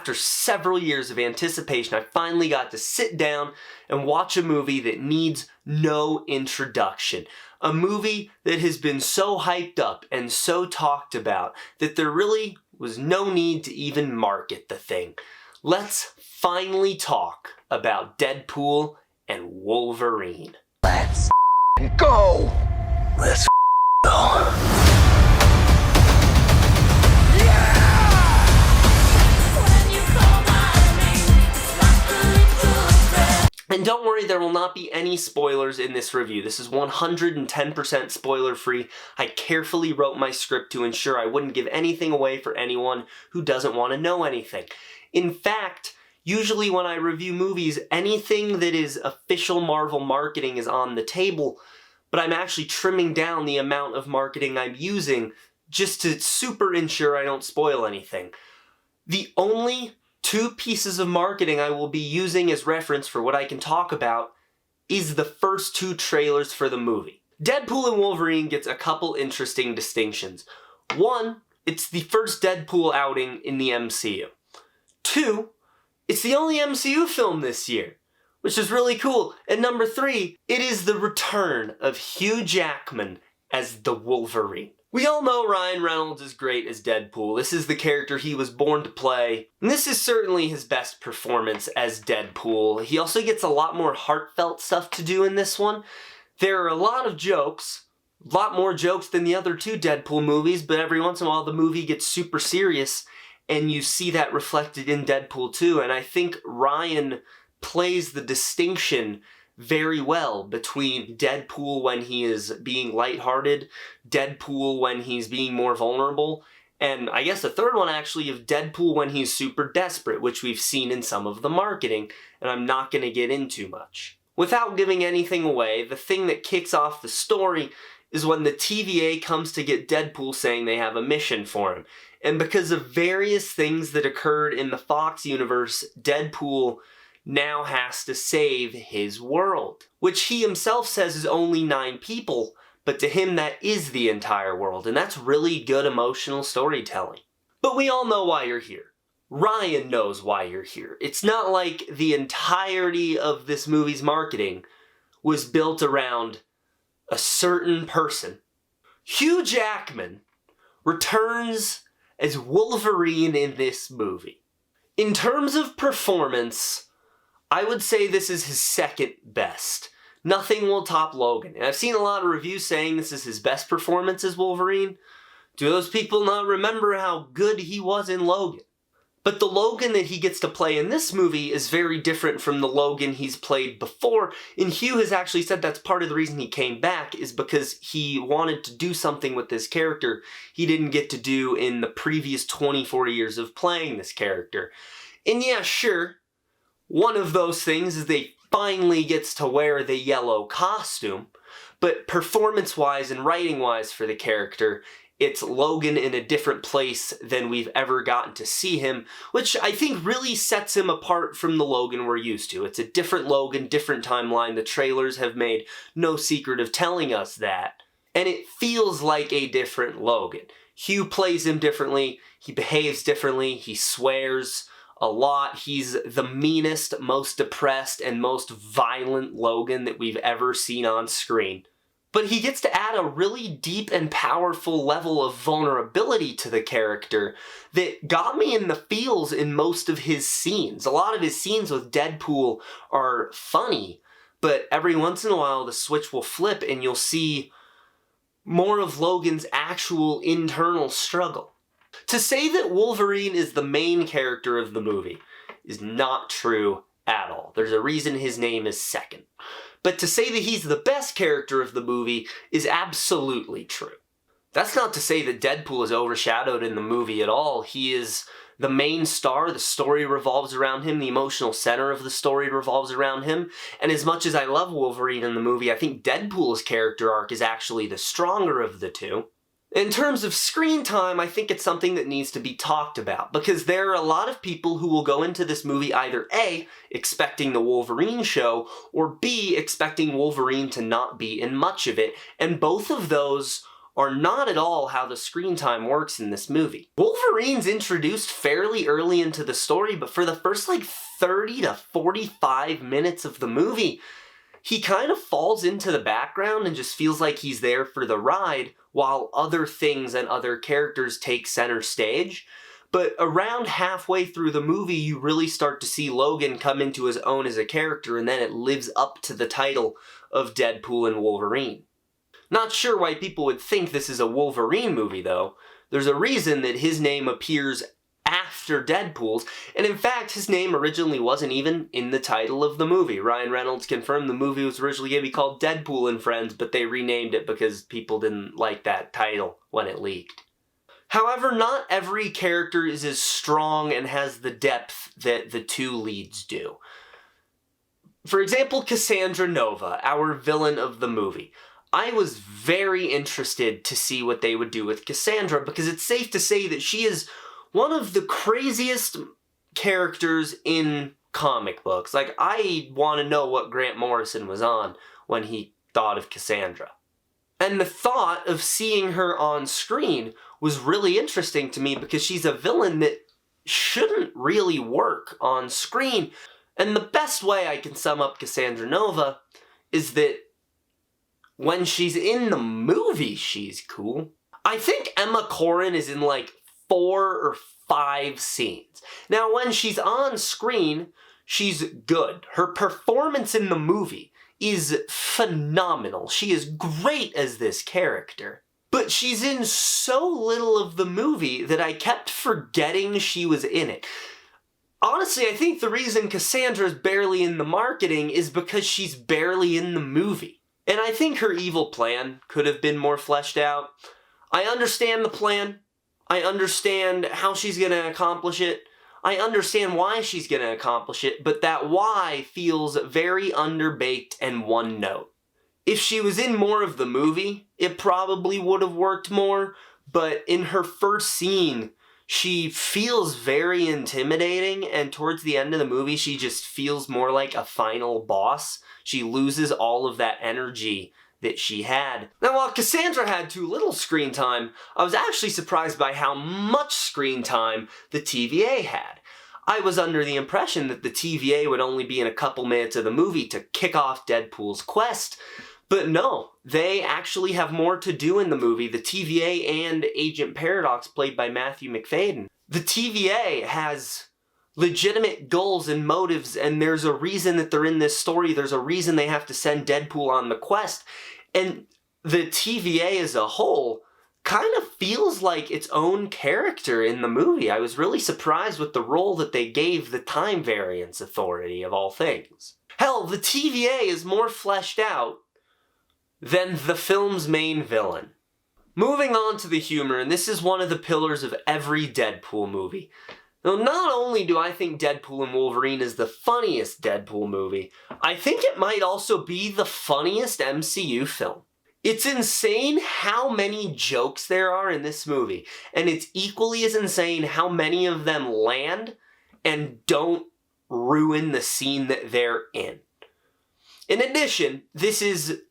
after several years of anticipation, I finally got to sit down and watch a movie that needs no introduction. A movie that has been so hyped up and so talked about that there really was no need to even market the thing. Let's finally talk about Deadpool and Wolverine. Let's go! Let's go. And don't worry, there will not be any spoilers in this review. This is 110% spoiler free. I carefully wrote my script to ensure I wouldn't give anything away for anyone who doesn't want to know anything. In fact, usually when I review movies, anything that is official Marvel marketing is on the table, but I'm actually trimming down the amount of marketing I'm using just to super ensure I don't spoil anything. The only two pieces of marketing I will be using as reference for what I can talk about is the first two trailers for the movie. Deadpool and Wolverine gets a couple interesting distinctions. One, it's the first Deadpool outing in the MCU. Two, it's the only MCU film this year, which is really cool. And number three, it is the return of Hugh Jackman as the Wolverine. We all know Ryan Reynolds is great as Deadpool. This is the character he was born to play, and this is certainly his best performance as Deadpool. He also gets a lot more heartfelt stuff to do in this one. There are a lot of jokes, a lot more jokes than the other two Deadpool movies, but every once in a while the movie gets super serious, and you see that reflected in Deadpool 2, and I think Ryan plays the distinction very well between Deadpool when he is being lighthearted, Deadpool when he's being more vulnerable, and I guess the third one actually of Deadpool when he's super desperate, which we've seen in some of the marketing, and I'm not going to get into much. Without giving anything away, the thing that kicks off the story is when the TVA comes to get Deadpool saying they have a mission for him. And because of various things that occurred in the Fox universe, Deadpool now has to save his world, which he himself says is only 9 people, but to him that is the entire world, and that's really good emotional storytelling. But we all know why you're here. Ryan knows why you're here. It's not like the entirety of this movie's marketing was built around a certain person. Hugh Jackman returns as Wolverine in this movie. In terms of performance, I would say this is his second best. Nothing will top Logan. And I've seen a lot of reviews saying this is his best performance as Wolverine. Do those people not remember how good he was in Logan? But the Logan that he gets to play in this movie is very different from the Logan he's played before. And Hugh has actually said that's part of the reason he came back is because he wanted to do something with this character he didn't get to do in the previous 24 years of playing this character. And yeah, sure, one of those things is they finally gets to wear the yellow costume, but performance-wise and writing-wise for the character, it's Logan in a different place than we've ever gotten to see him, which I think really sets him apart from the Logan we're used to. It's a different Logan, different timeline. The trailers have made no secret of telling us that, and it feels like a different Logan. Hugh plays him differently, he behaves differently, he swears a lot. He's the meanest, most depressed, and most violent Logan that we've ever seen on screen. But he gets to add a really deep and powerful level of vulnerability to the character that got me in the feels in most of his scenes. A lot of his scenes with Deadpool are funny, but every once in a while the switch will flip and you'll see more of Logan's actual internal struggle. To say that Wolverine is the main character of the movie is not true at all. There's a reason his name is second. But to say that he's the best character of the movie is absolutely true. That's not to say that Deadpool is overshadowed in the movie at all. He is the main star, the story revolves around him, the emotional center of the story revolves around him, and as much as I love Wolverine in the movie, I think Deadpool's character arc is actually the stronger of the two. In terms of screen time, I think it's something that needs to be talked about, because there are a lot of people who will go into this movie either A, expecting the Wolverine show, or B, expecting Wolverine to not be in much of it, and both of those are not at all how the screen time works in this movie. Wolverine's introduced fairly early into the story, but for the first 30 to 45 minutes of the movie, he kind of falls into the background and just feels like he's there for the ride while other things and other characters take center stage. But around halfway through the movie, you really start to see Logan come into his own as a character, and then it lives up to the title of Deadpool and Wolverine. Not sure why people would think this is a Wolverine movie, though. There's a reason that his name appears after Deadpool's, and in fact, his name originally wasn't even in the title of the movie. Ryan Reynolds confirmed the movie was originally going to be called Deadpool and Friends, but they renamed it because people didn't like that title when it leaked. However, not every character is as strong and has the depth that the two leads do. For example, Cassandra Nova, our villain of the movie. I was very interested to see what they would do with Cassandra because it's safe to say that she is one of the craziest characters in comic books. I want to know what Grant Morrison was on when he thought of Cassandra. And the thought of seeing her on screen was really interesting to me because she's a villain that shouldn't really work on screen. And the best way I can sum up Cassandra Nova is that when she's in the movie, she's cool. I think Emma Corrin is in 4 or 5 scenes. Now, when she's on screen, she's good. Her performance in the movie is phenomenal. She is great as this character. But she's in so little of the movie that I kept forgetting she was in it. Honestly, I think the reason Cassandra's barely in the marketing is because she's barely in the movie. And I think her evil plan could have been more fleshed out. I understand the plan. I understand how she's going to accomplish it. I understand why she's going to accomplish it, but that why feels very underbaked and one note. If she was in more of the movie, it probably would have worked more, but in her first scene, she feels very intimidating, and towards the end of the movie, she just feels more like a final boss. She loses all of that energy that she had. Now, while Cassandra had too little screen time, I was actually surprised by how much screen time the TVA had. I was under the impression that the TVA would only be in a couple minutes of the movie to kick off Deadpool's quest, but no, they actually have more to do in the movie. The TVA and Agent Paradox, played by Matthew McFadden. The TVA has legitimate goals and motives, and there's a reason that they're in this story. There's a reason they have to send Deadpool on the quest. And the TVA as a whole kind of feels like its own character in the movie. I was really surprised with the role that they gave the Time Variance Authority, of all things. Hell, the TVA is more fleshed out than the film's main villain. Moving on to the humor, and this is one of the pillars of every Deadpool movie. Now, not only do I think Deadpool and Wolverine is the funniest Deadpool movie, I think it might also be the funniest MCU film. It's insane how many jokes there are in this movie, and it's equally as insane how many of them land and don't ruin the scene that they're in. In addition, this is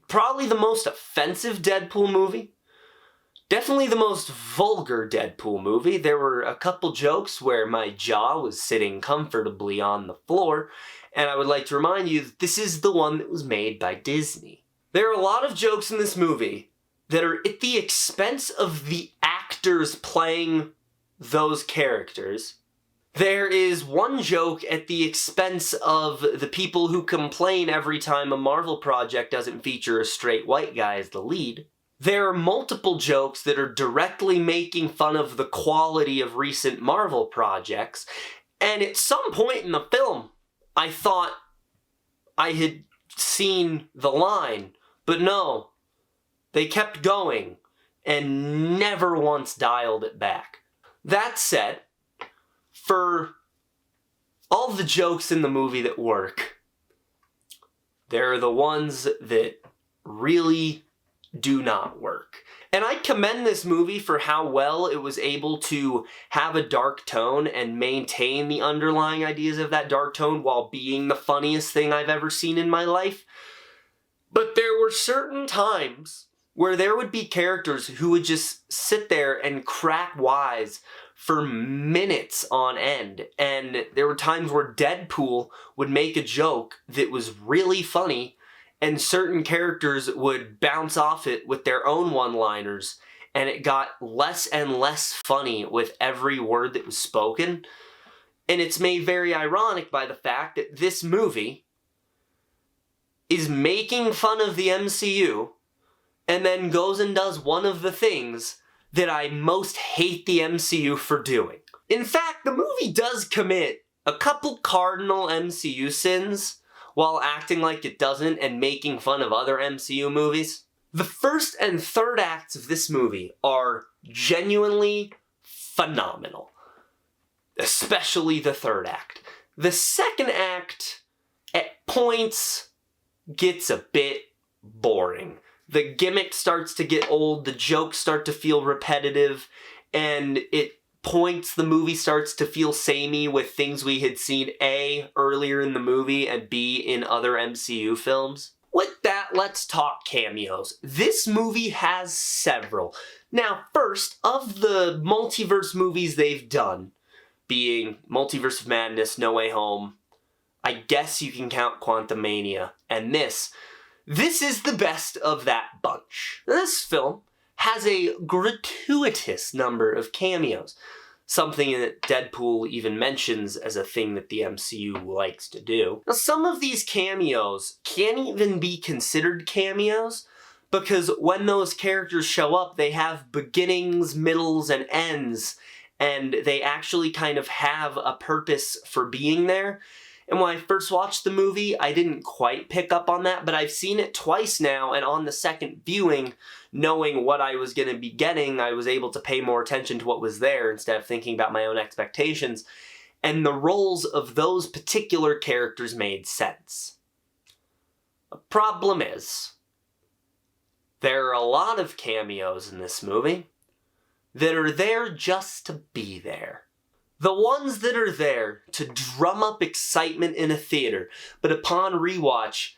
probably the most offensive Deadpool movie. Definitely the most vulgar Deadpool movie. There were a couple jokes where my jaw was sitting comfortably on the floor, and I would like to remind you that this is the one that was made by Disney. There are a lot of jokes in this movie that are at the expense of the actors playing those characters. There is one joke at the expense of the people who complain every time a Marvel project doesn't feature a straight white guy as the lead. There are multiple jokes that are directly making fun of the quality of recent Marvel projects, and at some point in the film, I thought I had seen the line, but no, they kept going and never once dialed it back. That said, for all the jokes in the movie that work, there are the ones that really do not work. And I commend this movie for how well it was able to have a dark tone and maintain the underlying ideas of that dark tone while being the funniest thing I've ever seen in my life. But there were certain times where there would be characters who would just sit there and crack wise for minutes on end. And there were times where Deadpool would make a joke that was really funny, and certain characters would bounce off it with their own one-liners, and it got less and less funny with every word that was spoken. And it's made very ironic by the fact that this movie is making fun of the MCU, and then goes and does one of the things that I most hate the MCU for doing. In fact, the movie does commit a couple cardinal MCU sins while acting like it doesn't and making fun of other MCU movies. The first and third acts of this movie are genuinely phenomenal, especially the third act. The second act, at points, gets a bit boring. The gimmick starts to get old, the jokes start to feel repetitive, and at points the movie starts to feel samey with things we had seen A, earlier in the movie, and B, in other MCU films. With that, let's talk cameos. This movie has several. Now, first, of the multiverse movies they've done, being Multiverse of Madness, No Way Home, I guess you can count Quantumania, and this is the best of that bunch. This film has a gratuitous number of cameos, something that Deadpool even mentions as a thing that the MCU likes to do. Now, some of these cameos can't even be considered cameos, because when those characters show up, they have beginnings, middles, and ends, and they actually kind of have a purpose for being there. And when I first watched the movie, I didn't quite pick up on that, but I've seen it twice now, and on the second viewing, knowing what I was going to be getting, I was able to pay more attention to what was there instead of thinking about my own expectations, and the roles of those particular characters made sense. The problem is, there are a lot of cameos in this movie that are there just to be there. The ones that are there to drum up excitement in a theater, but upon rewatch,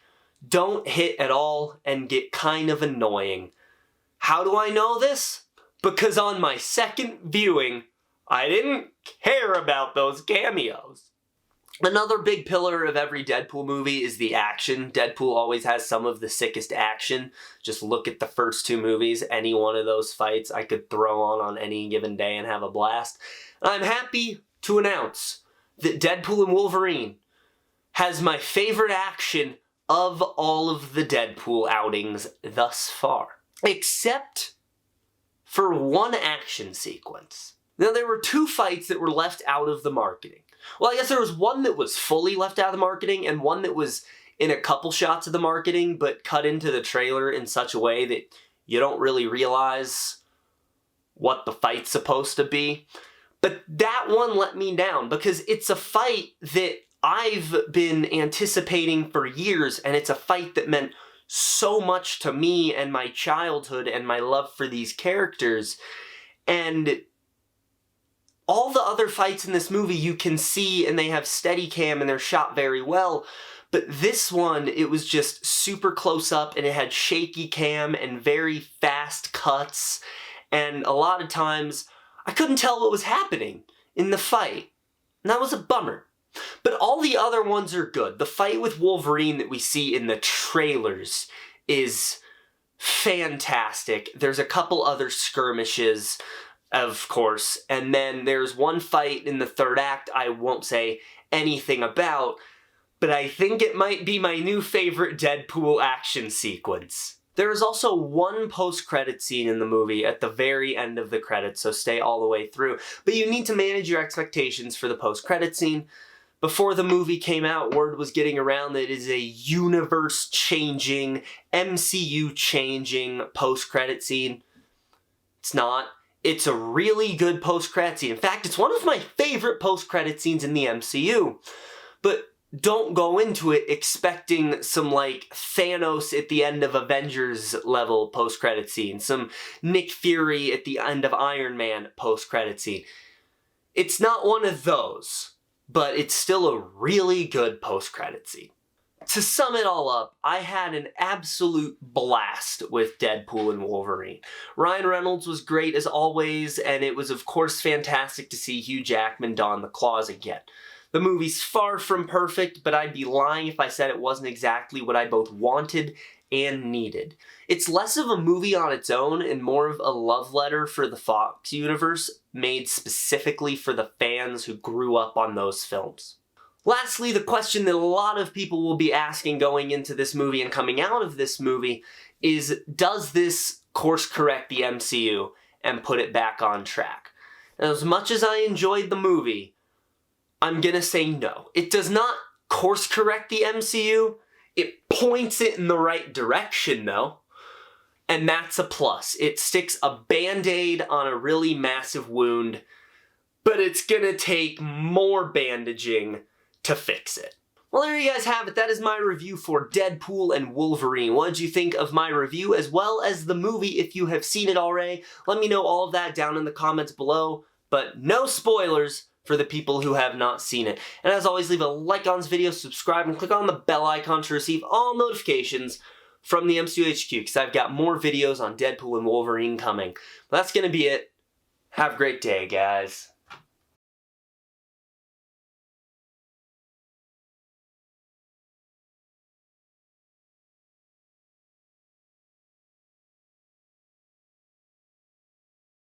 don't hit at all and get kind of annoying. How do I know this? Because on my second viewing, I didn't care about those cameos. Another big pillar of every Deadpool movie is the action. Deadpool always has some of the sickest action. Just look at the first two movies. Any one of those fights I could throw on any given day and have a blast. I'm happy to announce that Deadpool and Wolverine has my favorite action of all of the Deadpool outings thus far. Except for one action sequence. Now, there were two fights that were left out of the marketing. Well, I guess there was one that was fully left out of the marketing, and one that was in a couple shots of the marketing, but cut into the trailer in such a way that you don't really realize what the fight's supposed to be. But that one let me down, because it's a fight that I've been anticipating for years, and it's a fight that meant so much to me and my childhood and my love for these characters. And all the other fights in this movie you can see, and they have Steadicam and they're shot very well. But this one, it was just super close up, and it had shaky cam and very fast cuts. And a lot of times, I couldn't tell what was happening in the fight. And that was a bummer. But all the other ones are good. The fight with Wolverine that we see in the trailers is fantastic. There's a couple other skirmishes, of course. And then there's one fight in the third act I won't say anything about, but I think it might be my new favorite Deadpool action sequence. There is also one post-credit scene in the movie at the very end of the credits, so stay all the way through. But you need to manage your expectations for the post-credit scene. Before the movie came out, word was getting around that it is a universe-changing, MCU-changing post-credit scene. It's not. It's a really good post-credit scene. In fact, it's one of my favorite post-credit scenes in the MCU. But don't go into it expecting some, like, Thanos at the end of Avengers level post-credit scene. Some Nick Fury at the end of Iron Man post-credit scene. It's not one of those, but it's still a really good post-credit scene. To sum it all up, I had an absolute blast with Deadpool and Wolverine. Ryan Reynolds was great as always, and it was of course fantastic to see Hugh Jackman don the claws again. The movie's far from perfect, but I'd be lying if I said it wasn't exactly what I both wanted and needed. It's less of a movie on its own and more of a love letter for the Fox universe, made specifically for the fans who grew up on those films. Lastly, the question that a lot of people will be asking going into this movie and coming out of this movie is, does this course correct the MCU and put it back on track? And as much as I enjoyed the movie, I'm gonna say no. It does not course correct the MCU. It points it in the right direction though, and that's a plus. It sticks a band-aid on a really massive wound, but it's gonna take more bandaging to fix it. Well, there you guys have it. That is my review for Deadpool and Wolverine. What did you think of my review as well as the movie if you have seen it already? Let me know all of that down in the comments below, but no spoilers for the people who have not seen it. And as always, leave a like on this video, subscribe, and click on the bell icon to receive all notifications from the MCU HQ, because I've got more videos on Deadpool and Wolverine coming. But that's going to be it. Have a great day, guys.